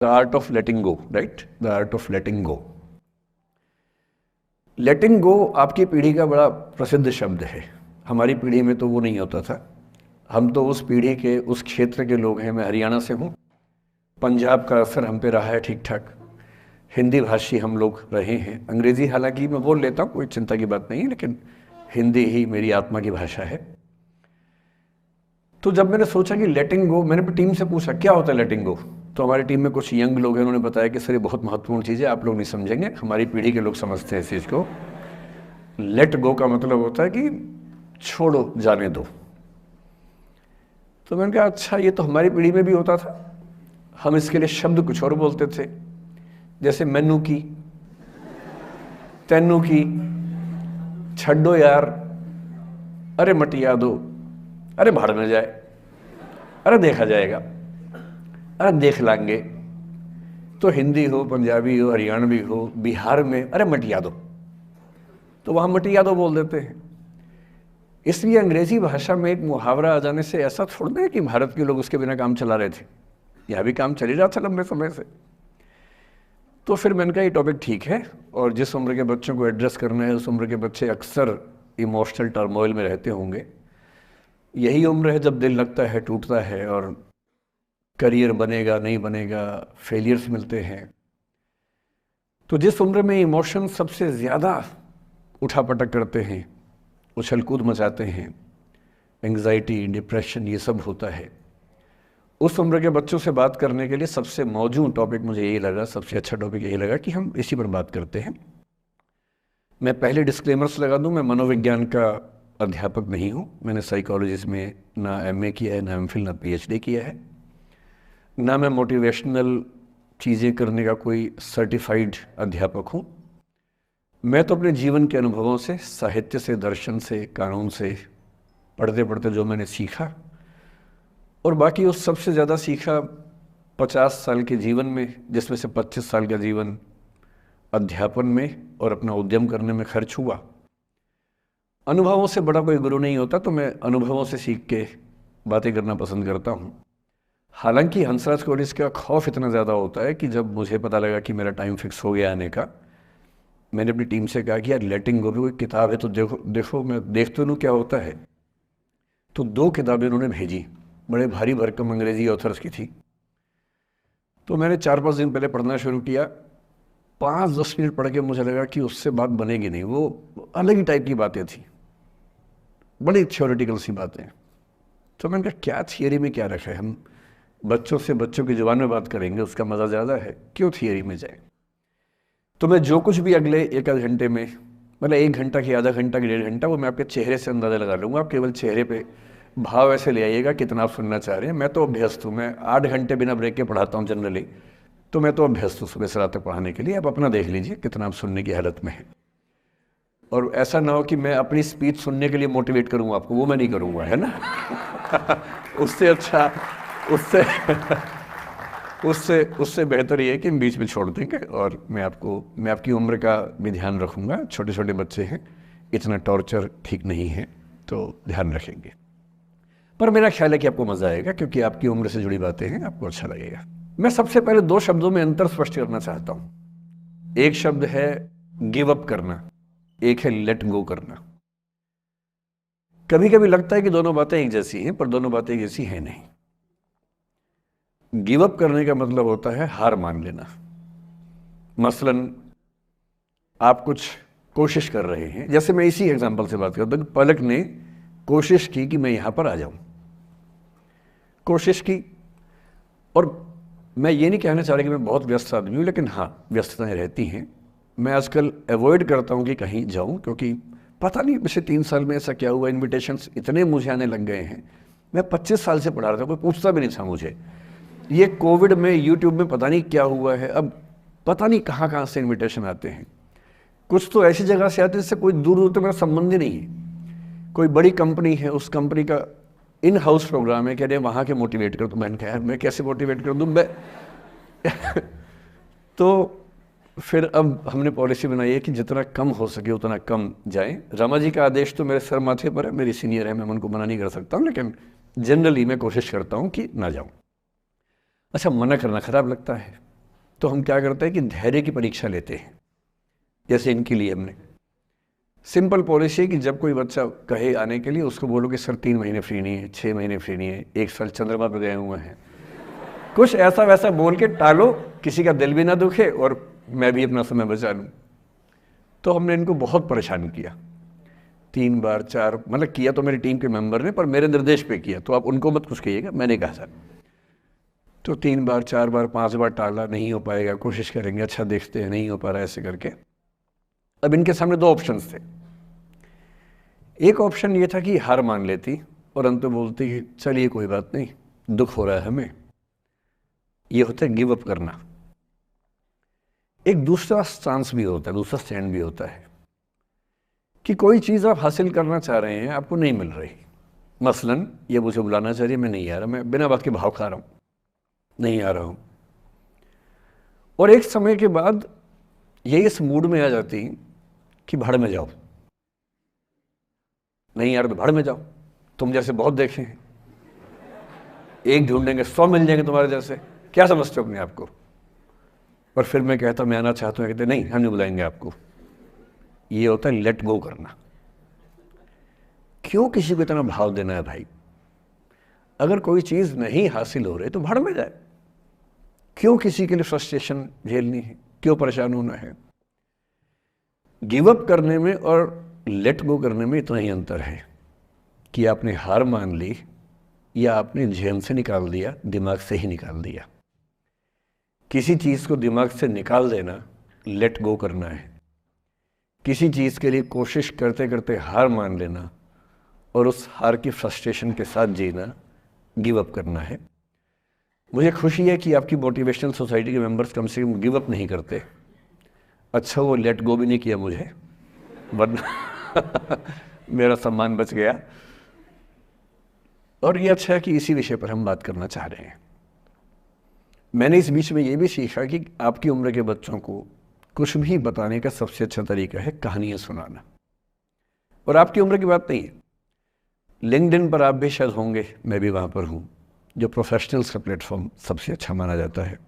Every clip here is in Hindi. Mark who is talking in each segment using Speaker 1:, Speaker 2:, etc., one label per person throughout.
Speaker 1: The art of letting go, right, the art of letting go. Letting go आपकी पीढ़ी का बड़ा प्रसिद्ध शब्द है। हमारी पीढ़ी में तो वो नहीं होता था। हम तो उस पीढ़ी के, उस क्षेत्र के लोग हैं। मैं हरियाणा से हूँ। पंजाब का असर हम पे रहा है ठीक ठाक। हिंदी भाषी हम लोग रहे हैं। अंग्रेज़ी हालांकि मैं बोल लेता हूँ, कोई चिंता की बात नहीं है, लेकिन हिंदी ही मेरी आत्मा की भाषा है। तो जब मैंने सोचा कि लेटिंग गो, मैंने अपनी टीम से पूछा क्या होता है लेटिंग गो। तो हमारी टीम में कुछ यंग लोग हैं, उन्होंने बताया कि सर ये बहुत महत्वपूर्ण चीज़ है, आप लोग नहीं समझेंगे, हमारी पीढ़ी के लोग समझते हैं इस चीज़ को। लेट गो का मतलब होता है कि छोड़ो, जाने दो। तो मैंने कहा अच्छा, ये तो हमारी पीढ़ी में भी होता था। हम इसके लिए शब्द कुछ और बोलते थे, जैसे मैनू की, तैनू की, छड्डो यार, अरे मटिया दो, अरे भाड़ में जाए, अरे देखा जाएगा, अरे देख लाएंगे। तो हिंदी हो, पंजाबी हो, हरियाणवी हो, बिहार में अरे मटिया दो, तो वहाँ मटिया दो बोल देते हैं। इसलिए अंग्रेजी भाषा में एक मुहावरा आ जाने से ऐसा थोड़ा है कि भारत के लोग उसके बिना काम चला रहे थे। यहाँ भी काम चल ही रहा था लंबे समय से। तो फिर मैंने कहा ये टॉपिक ठीक है, और जिस उम्र के बच्चों को एड्रेस करना है, उस उम्र के बच्चे अक्सर इमोशनल टर्मोइल में रहते होंगे। यही उम्र है जब दिल लगता है, टूटता है, और करियर बनेगा नहीं बनेगा, फेलियर्स मिलते हैं। तो जिस उम्र में इमोशन सबसे ज़्यादा उठापटक करते हैं, उछल कूद मचाते हैं, एंग्जाइटी, डिप्रेशन, ये सब होता है, उस उम्र के बच्चों से बात करने के लिए सबसे मौजूद टॉपिक मुझे यही लगा, सबसे अच्छा टॉपिक यही लगा कि हम इसी पर बात करते हैं। मैं पहले डिस्क्लेमर्स लगा दूं, मैं मनोविज्ञान का अध्यापक नहीं हूं। मैंने साइकोलॉजिस्ट में ना एमए किया है, ना एमफिल, ना पीएचडी किया है, ना मैं मोटिवेशनल चीज़ें करने का कोई सर्टिफाइड अध्यापक हूं। मैं तो अपने जीवन के अनुभवों से, साहित्य से, दर्शन से, कानून से, पढ़ते पढ़ते जो मैंने सीखा, और बाकी उस सबसे ज़्यादा सीखा 50 साल के जीवन में, जिसमें से 25 साल का जीवन अध्यापन में और अपना उद्यम करने में खर्च हुआ। अनुभवों से बड़ा कोई गुरु नहीं होता, तो मैं अनुभवों से सीख के बातें करना पसंद करता हूँ। हालांकि हंसराज कॉलेज का खौफ इतना ज़्यादा होता है कि जब मुझे पता लगा कि मेरा टाइम फिक्स हो गया आने का, मैंने अपनी टीम से कहा कि यार लेटिंग गो भी कोई किताब है तो देखो मैं देख तो लूँ क्या होता है। तो 2 किताबें उन्होंने भेजी, बड़े भारी भरकम अंग्रेजी ऑथर्स की थी। तो मैंने 4-5 दिन पहले पढ़ना शुरू किया। 5-10 मिनट पढ़ के मुझे लगा कि उससे बात बनेगी नहीं, वो अलग ही टाइप की बातें थी, बड़ी थ्योरेटिकल सी बातें। तो मैंने कहा क्या थियरी में क्या रखा है, हम बच्चों से बच्चों की ज़ुबान में बात करेंगे, उसका मज़ा ज़्यादा है, क्यों थियरी में जाए। तो मैं जो कुछ भी अगले 1-आध घंटे में, मतलब 1 घंटा की, आधा घंटा की, 1.5 घंटा, वो मैं आपके चेहरे से अंदाज़ा लगा लूँगा। आप केवल चेहरे पे भाव ऐसे ले आइएगा कितना आप सुनना चाह रहे हैं। मैं तो अभ्यस्त हूँ, मैं 8 घंटे बिना ब्रेक के पढ़ाता हूँ जनरली, तो मैं तो अभ्यस्त हूँ सुबह से रात तक पढ़ाने के लिए। आप अपना देख लीजिए कितना आप सुनने की हालत में है। और ऐसा ना हो कि मैं अपनी स्पीच सुनने के लिए मोटिवेट करूँगा आपको, वो मैं नहीं करूँगा, है ना। उससे अच्छा, उससे बेहतर ये है कि हम बीच में छोड़ देंगे, और मैं आपकी उम्र का भी ध्यान रखूँगा। छोटे छोटे बच्चे हैं, इतना टॉर्चर ठीक नहीं है, तो ध्यान रखेंगे। पर मेरा ख्याल है कि आपको मज़ा आएगा, क्योंकि आपकी उम्र से जुड़ी बातें हैं, आपको अच्छा लगेगा। मैं सबसे पहले 2 शब्दों में अंतर स्पष्ट करना चाहता हूँ। एक शब्द है गिव अप करना, एक है लेट गो करना। कभी कभी लगता है कि दोनों बातें एक जैसी हैं, पर दोनों बातें एक जैसी हैं नहीं। गिव अप करने का मतलब होता है हार मान लेना। मसलन आप कुछ कोशिश कर रहे हैं, जैसे मैं इसी एग्जांपल से बात करता हूँ। पलक ने कोशिश की कि मैं यहाँ पर आ जाऊँ, कोशिश की, और मैं ये नहीं कहना चाह रहा कि मैं बहुत व्यस्त आदमी हूँ, लेकिन हाँ, व्यस्तताएं रहती हैं। मैं आजकल अवॉइड करता हूँ कि कहीं जाऊँ, क्योंकि पता नहीं पिछले 3 साल में ऐसा क्या हुआ, इन्विटेशंस इतने मुझे आने लग गए हैं। मैं 25 साल से पढ़ा रहा था, कोई पूछता भी नहीं था मुझे। ये कोविड में यूट्यूब में पता नहीं क्या हुआ है, अब पता नहीं कहाँ कहाँ से इन्विटेशन आते हैं। कुछ तो ऐसी जगह से आते हैं जिससे कोई दूर दूर तक मेरा संबंध ही नहीं है। कोई बड़ी कंपनी है, उस कंपनी का इन हाउस प्रोग्राम है, कह रहे वहाँ के मोटिवेट कर। तो मैंने कहा यार मैं कैसे मोटिवेट कर दूँ मैं। तो फिर अब हमने पॉलिसी बनाई है कि जितना कम हो सके उतना कम जाएं। रामा जी का आदेश तो मेरे सर माथे पर है, मेरी सीनियर है, मैं उनको मना नहीं कर सकता हूँ, लेकिन जनरली मैं कोशिश करता हूँ कि ना जाऊँ। अच्छा, मना करना खराब लगता है, तो हम क्या करते हैं कि धैर्य की परीक्षा लेते हैं। जैसे इनके लिए हमने सिंपल पॉलिसी है कि जब कोई बच्चा कहे आने के लिए, उसको बोलो कि सर 3 महीने फ्री नहीं है, 6 महीने फ्री नहीं है, 1 साल चंद्रमा पर गए हुए हैं, कुछ ऐसा वैसा बोल के टालो, किसी का दिल भी ना दुखे और मैं भी अपना समय बचा लूँ। तो हमने इनको बहुत परेशान किया, 3 बार 4, मतलब किया तो मेरी टीम के मेंबर ने, पर मेरे निर्देश पे किया, तो आप उनको मत कुछ कहिएगा, मैंने कहा सर। तो 3 बार 4 बार 5 बार टाला, नहीं हो पाएगा, कोशिश करेंगे, अच्छा देखते हैं, नहीं हो पा रहा है, ऐसे करके। अब इनके सामने 2 ऑप्शंस थे। एक ऑप्शन ये था कि हार मान लेती और अंत में बोलती कि चलिए कोई बात नहीं, दुख हो रहा है हमें, ये होता है गिव अप करना। एक दूसरा चांस भी होता है, दूसरा स्टैंड भी होता है कि कोई चीज़ आप हासिल करना चाह रहे हैं, आपको नहीं मिल रही। मसलन ये मुझे बुलाना चाहिए, मैं नहीं आ रहा, मैं बिना बात के भाव खा रहा हूँ, नहीं आ रहा हूँ। और एक समय के बाद ये इस मूड में आ जाती कि भाड़ में जाओ, नहीं यार तो भाड़ में जाओ, तुम जैसे बहुत देखे हैं, एक ढूंढेंगे 100 मिल जाएंगे तुम्हारे जैसे, क्या समझते हो अपने आप को। और फिर मैं कहता मैं आना चाहता हूँ, कहते नहीं हम नहीं बुलाएंगे आपको। ये होता है लेट गो करना। क्यों किसी को इतना भाव देना है भाई? अगर कोई चीज़ नहीं हासिल हो रही तो भाड़ में जाए, क्यों किसी के लिए फ्रस्ट्रेशन झेलनी है, क्यों परेशान होना है। गिव अप करने में और लेट गो करने में इतना ही अंतर है कि आपने हार मान ली या आपने जेल से निकाल दिया, दिमाग से ही निकाल दिया। किसी चीज़ को दिमाग से निकाल देना लेट गो करना है, किसी चीज़ के लिए कोशिश करते करते हार मान लेना और उस हार की फ्रस्ट्रेशन के साथ जीना गिव अप करना है। मुझे खुशी है कि आपकी मोटिवेशनल सोसाइटी के मेंबर्स कम से कम गिव अप नहीं करते। अच्छा वो लेट गो भी नहीं किया मुझे, वरना मेरा सम्मान बच गया। और ये अच्छा है कि इसी विषय पर हम बात करना चाह रहे हैं। मैंने इस बीच में ये भी सीखा कि आपकी उम्र के बच्चों को कुछ भी बताने का सबसे अच्छा तरीका है कहानियाँ सुनाना। और आपकी उम्र की बात नहीं है, लिंक्डइन पर आप भी शायद होंगे, मैं भी वहाँ पर हूँ, जो प्रोफेशनल्स का प्लेटफॉर्म सबसे अच्छा माना जाता है।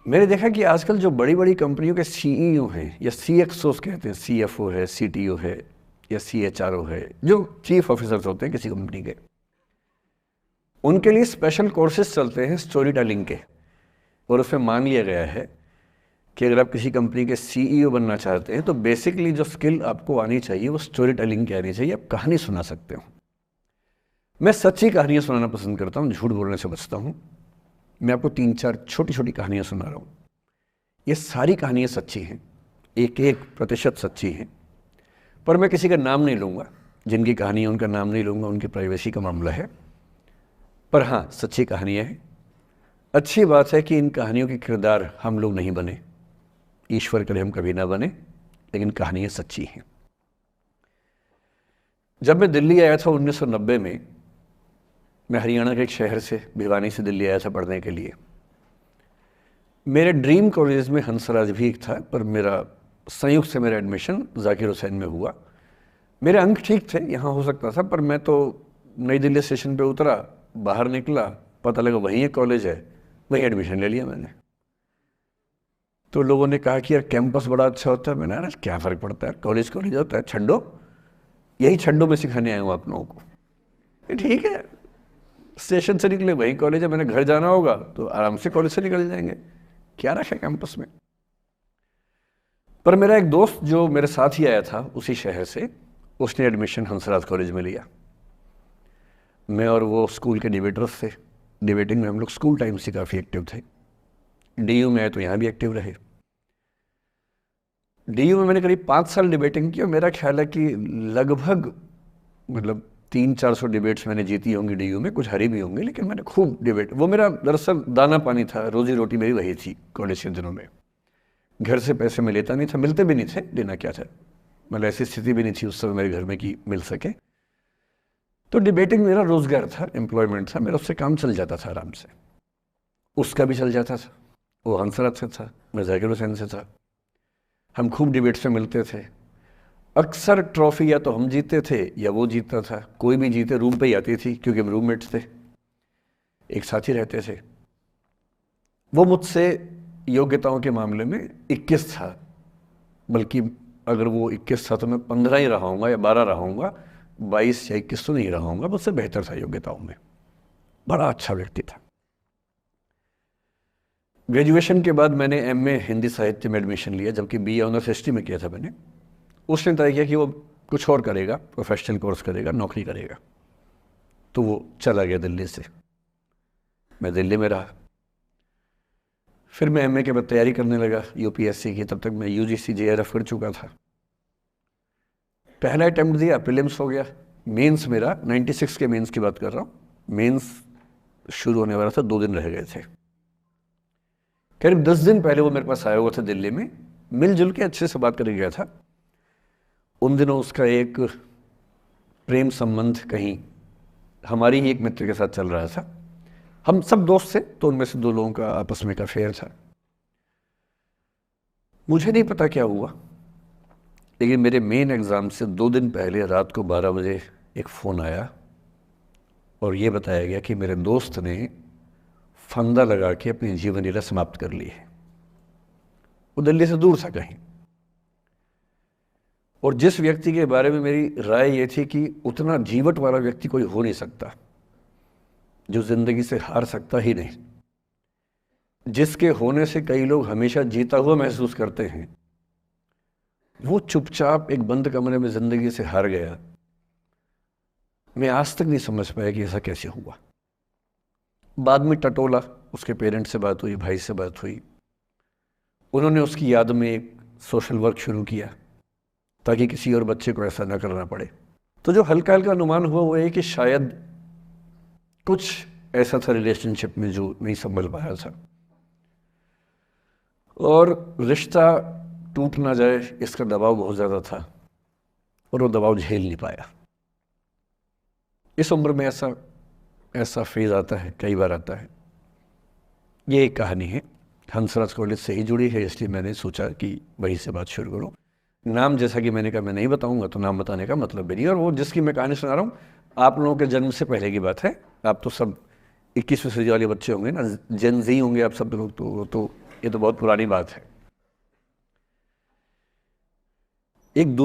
Speaker 1: मैंने देखा कि आजकल जो बड़ी बड़ी कंपनियों के सीईओ हैं या सीएक्सओस कहते हैं, सीएफओ है, सीटीओ है या सीएचआरओ है, जो चीफ ऑफिसर्स होते हैं किसी कंपनी के, उनके लिए स्पेशल कोर्सेज चलते हैं स्टोरी टेलिंग के। और उसमें मान लिया गया है कि अगर आप किसी कंपनी के सीईओ बनना चाहते हैं तो बेसिकली जो स्किल आपको आनी चाहिए वो स्टोरी टेलिंग की आनी चाहिए। आप कहानी सुना सकते हो। मैं सच्ची कहानियाँ सुनाना पसंद करता हूँ, झूठ बोलने से बचता हूँ। मैं आपको 3-4 छोटी छोटी कहानियाँ सुना रहा हूँ। ये सारी कहानियाँ सच्ची हैं, 1-1% सच्ची हैं, पर मैं किसी का नाम नहीं लूँगा। जिनकी कहानी है उनका नाम नहीं लूँगा, उनकी प्राइवेसी का मामला है। पर हाँ, सच्ची कहानियाँ हैं। अच्छी बात है कि इन कहानियों के किरदार हम लोग नहीं बने, ईश्वर करे हम कभी ना बने, लेकिन कहानियाँ सच्ची हैं। जब मैं दिल्ली आया था 1990 में, मैं हरियाणा के एक शहर से, भिवानी से दिल्ली आया था पढ़ने के लिए। मेरे ड्रीम कॉलेज में हंसराज भी एक था, पर मेरा संयुक्त से मेरा एडमिशन जाकिर हुसैन में हुआ। मेरे अंक ठीक थे, यहाँ हो सकता था, पर मैं तो नई दिल्ली स्टेशन पे उतरा, बाहर निकला, पता लगा वहीं एक कॉलेज है, वहीं एडमिशन ले लिया मैंने। तो लोगों ने कहा कि यार कैंपस बड़ा अच्छा होता है। मैंने कहा क्या फ़र्क पड़ता है, कॉलेज कॉलेज होता है, छड्डो, यही छड्डो में सिखाने आया हूँ आप लोगों को। ठीक है, स्टेशन से निकले वहीं कॉलेज है, मैंने घर जाना होगा तो आराम से कॉलेज से निकल जाएंगे, क्या रखा है कैंपस में। पर मेरा एक दोस्त जो मेरे साथ ही आया था उसी शहर से, उसने एडमिशन हंसराज कॉलेज में लिया। मैं और वो स्कूल के डिबेटर्स थे, डिबेटिंग में हम लोग स्कूल टाइम से काफ़ी एक्टिव थे। डीयू में आए तो यहाँ भी एक्टिव रहे। डीयू में मैंने करीब 5 साल डिबेटिंग की और मेरा ख्याल है कि लगभग मतलब 300-400 डिबेट्स मैंने जीती होंगी डीयू में, कुछ हरी भी होंगी, लेकिन मैंने खूब डिबेट, वो मेरा दरअसल दाना पानी था, रोजी रोटी मेरी वही थी कॉलेज के दिनों में। घर से पैसे मैं लेता नहीं था, मिलते भी नहीं थे, देना क्या था, मतलब ऐसी स्थिति भी नहीं थी उस समय मेरे घर में कि मिल सके। तो डिबेटिंग मेरा रोजगार था, एम्प्लॉयमेंट था मेरा, उससे काम चल जाता था आराम से। उसका भी चल जाता था, वो हंसराज से था, मैं जाकिर हुसैन से था। हम खूब डिबेट्स में मिलते थे। अक्सर ट्रॉफी या तो हम जीतते थे या वो जीतता था, कोई भी जीते रूम पे ही आती थी क्योंकि हम रूममेट्स थे, एक साथ ही रहते थे। वो मुझसे योग्यताओं के मामले में 21 था, बल्कि अगर वो 21 था तो मैं 15 ही रहा हूँगा या 12 रहा हूँगा, 22 या 21 तो नहीं रहा हूँगा। मुझसे बेहतर था योग्यताओं में, बड़ा अच्छा व्यक्ति था। ग्रेजुएशन के बाद मैंने एमए हिंदी साहित्य में एडमिशन लिया, जबकि बीए ऑनर्स हिस्ट्री में किया था मैंने। उसने तय किया कि वो कुछ और करेगा, प्रोफेशनल कोर्स करेगा, नौकरी करेगा, तो वो चला गया दिल्ली से। मैं दिल्ली में रहा। फिर मैं एमए के बाद तैयारी करने लगा यूपीएससी की। तब तक मैं यूजीसी जेआरएफ कर चुका था। पहला अटेम्प्ट दिया, प्रीलिम्स हो गया। मेंस मेरा 96 के मेंस की बात कर रहा हूँ, मेंस शुरू होने वाला था, 2 दिन रह गए थे। करीब 10 दिन पहले वो मेरे पास आया हुआ था दिल्ली में, मिलजुल के अच्छे से बात करके गया था। उन दिनों उसका एक प्रेम संबंध कहीं हमारी ही एक मित्र के साथ चल रहा था। हम सब दोस्त थे, तो उनमें से 2 लोगों का आपस में एक अफेयर था। मुझे नहीं पता क्या हुआ, लेकिन मेरे मेन एग्ज़ाम से 2 दिन पहले रात को 12 बजे एक फ़ोन आया और ये बताया गया कि मेरे दोस्त ने फंदा लगा के अपनी जीवन लीला समाप्त कर ली है। वो दिल्ली से दूर था कहीं, और जिस व्यक्ति के बारे में मेरी राय ये थी कि उतना जीवट वाला व्यक्ति कोई हो नहीं सकता, जो ज़िंदगी से हार सकता ही नहीं, जिसके होने से कई लोग हमेशा जीता हुआ महसूस करते हैं, वो चुपचाप एक बंद कमरे में ज़िंदगी से हार गया। मैं आज तक नहीं समझ पाया कि ऐसा कैसे हुआ। बाद में टटोला, उसके पेरेंट्स से बात हुई, भाई से बात हुई। उन्होंने उसकी याद में एक सोशल वर्क शुरू किया ताकि किसी और बच्चे को ऐसा ना करना पड़े। तो जो हल्का हल्का अनुमान हुआ वो है कि शायद कुछ ऐसा था रिलेशनशिप में जो नहीं संभल पाया था, और रिश्ता टूट ना जाए इसका दबाव बहुत ज़्यादा था, और वो दबाव झेल नहीं पाया। इस उम्र में ऐसा फेज़ आता है, कई बार आता है। ये एक कहानी है, हंसराज कॉलेज से ही जुड़ी है, इसलिए मैंने सोचा कि वहीं से बात शुरू करूँ। नाम जैसा कि मैंने कहा मैं नहीं बताऊंगा, तो नाम बताने का मतलब भी नहीं। और वो जिसकी मैं कहानी सुना रहा हूँ, आप लोगों के जन्म से पहले की बात है। आप तो सब 21वीं सदी वाले बच्चे होंगे ना, जेन ज़ी होंगे आप सब लोग, तो ये तो बहुत पुरानी बात है। एक